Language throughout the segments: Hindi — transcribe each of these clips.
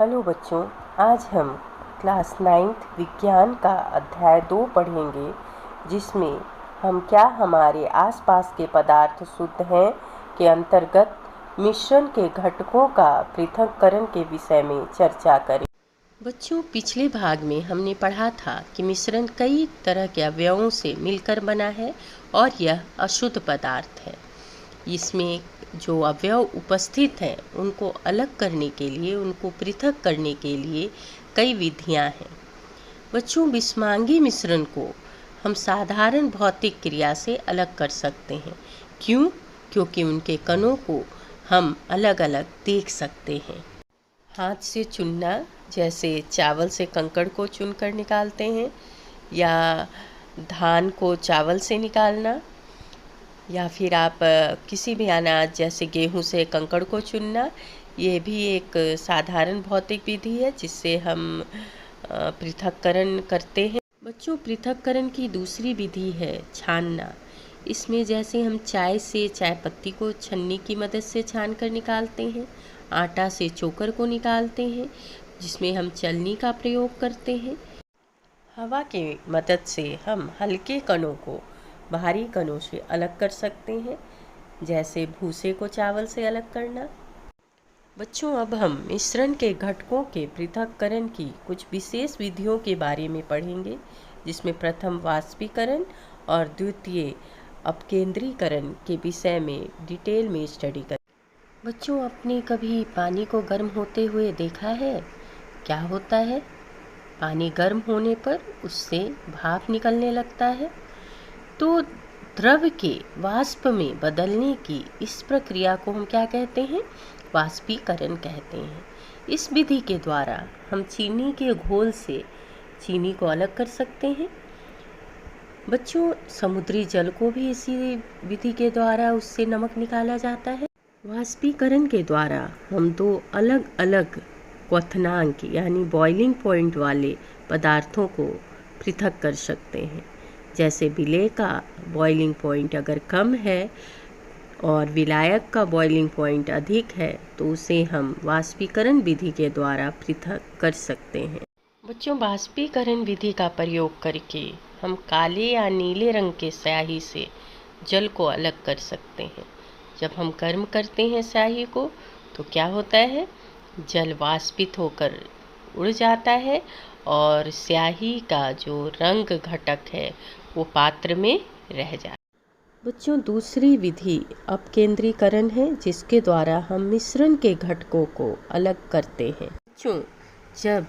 हेलो बच्चों, आज हम क्लास 9th विज्ञान का अध्याय 2 पढ़ेंगे, जिसमें हम क्या हमारे आसपास के पदार्थ शुद्ध हैं के अंतर्गत मिश्रण के घटकों का पृथक्करण के विषय में चर्चा करें। बच्चों, पिछले भाग में हमने पढ़ा था कि मिश्रण कई तरह के अवयवों से मिलकर बना है और यह अशुद्ध पदार्थ है। इसमें जो अवयव उपस्थित हैं उनको अलग करने के लिए, उनको पृथक करने के लिए कई विधियां हैं। बच्चों, विषमांगी मिश्रण को हम साधारण भौतिक क्रिया से अलग कर सकते हैं। क्यों? क्योंकि उनके कणों को हम अलग अलग देख सकते हैं। हाथ से चुनना, जैसे चावल से कंकड़ को चुनकर निकालते हैं, या धान को चावल से निकालना, या फिर आप किसी भी अनाज जैसे गेहूं से कंकड़ को चुनना, ये भी एक साधारण भौतिक विधि है जिससे हम पृथक्करण करते हैं। बच्चों, पृथक्करण की दूसरी विधि है छानना। इसमें जैसे हम चाय से चाय पत्ती को छन्नी की मदद से छान कर निकालते हैं, आटा से चोकर को निकालते हैं जिसमें हम चलनी का प्रयोग करते हैं। हवा की मदद से हम हल्के कणों को भारी कणों से अलग कर सकते हैं, जैसे भूसे को चावल से अलग करना। बच्चों, अब हम मिश्रण के घटकों के पृथक्करण की कुछ विशेष विधियों के बारे में पढ़ेंगे, जिसमें प्रथम वाष्पीकरण और द्वितीय अपकेंद्रीकरण के विषय में डिटेल में स्टडी करें। बच्चों, आपने कभी पानी को गर्म होते हुए देखा है? क्या होता है? पानी गर्म होने पर उससे भाप निकलने लगता है। तो द्रव के वाष्प में बदलने की इस प्रक्रिया को हम क्या कहते हैं? वाष्पीकरण कहते हैं। इस विधि के द्वारा हम चीनी के घोल से चीनी को अलग कर सकते हैं। बच्चों, समुद्री जल को भी इसी विधि के द्वारा उससे नमक निकाला जाता है। वाष्पीकरण के द्वारा हम दो अलग अलग क्वथनांक यानी बॉइलिंग पॉइंट वाले पदार्थों को पृथक कर सकते हैं। जैसे विलेय का बॉइलिंग पॉइंट अगर कम है और विलायक का बॉइलिंग पॉइंट अधिक है, तो उसे हम वाष्पीकरण विधि के द्वारा पृथक कर सकते हैं। बच्चों, वाष्पीकरण विधि का प्रयोग करके हम काले या नीले रंग के स्याही से जल को अलग कर सकते हैं। जब हम गर्म करते हैं स्याही को, तो क्या होता है? जल वाष्पित होकर उड़ जाता है और स्याही का जो रंग घटक है वो पात्र में रह जाता है। बच्चों, दूसरी विधि अपकेंद्रीकरण है, जिसके द्वारा हम मिश्रण के घटकों को अलग करते हैं। बच्चों, जब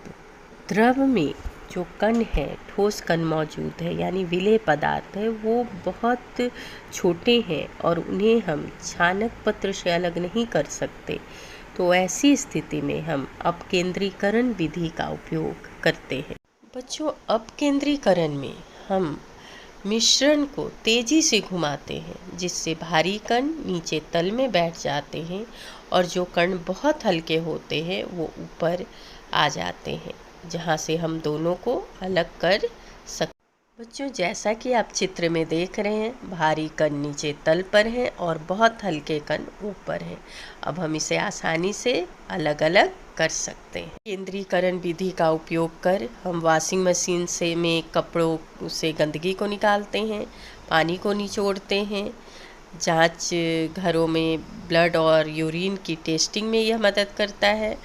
द्रव में जो कण है, ठोस कण मौजूद है यानी विलेय पदार्थ है, वो बहुत छोटे हैं और उन्हें हम छानक पत्र से अलग नहीं कर सकते, तो ऐसी स्थिति में हम अपकेंद्रीकरण विधि का उपयोग करते हैं। बच्चों, अपकेंद्रीकरण में हम मिश्रण को तेजी से घुमाते हैं, जिससे भारी कण नीचे तल में बैठ जाते हैं और जो कण बहुत हल्के होते हैं वो ऊपर आ जाते हैं, जहाँ से हम दोनों को अलग कर सकते हैं। बच्चों, जैसा कि आप चित्र में देख रहे हैं, भारी कण नीचे तल पर है और बहुत हल्के कण ऊपर है। अब हम इसे आसानी से अलग अलग कर सकते हैं। केंद्रीकरण विधि का उपयोग कर हम वॉशिंग मशीन से में कपड़ों से गंदगी को निकालते हैं, पानी को निचोड़ते हैं। जांच घरों में ब्लड और यूरिन की टेस्टिंग में यह मदद करता है।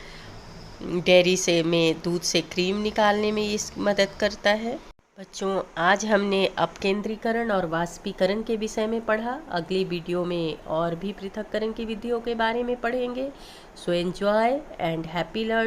डेयरी से में दूध से क्रीम निकालने में ये मदद करता है। बच्चों, आज हमने अपकेंद्रीकरण और वाष्पीकरण के विषय में पढ़ा। अगली वीडियो में और भी पृथक्करण की विधियों के बारे में पढ़ेंगे। So enjoy and happy learn.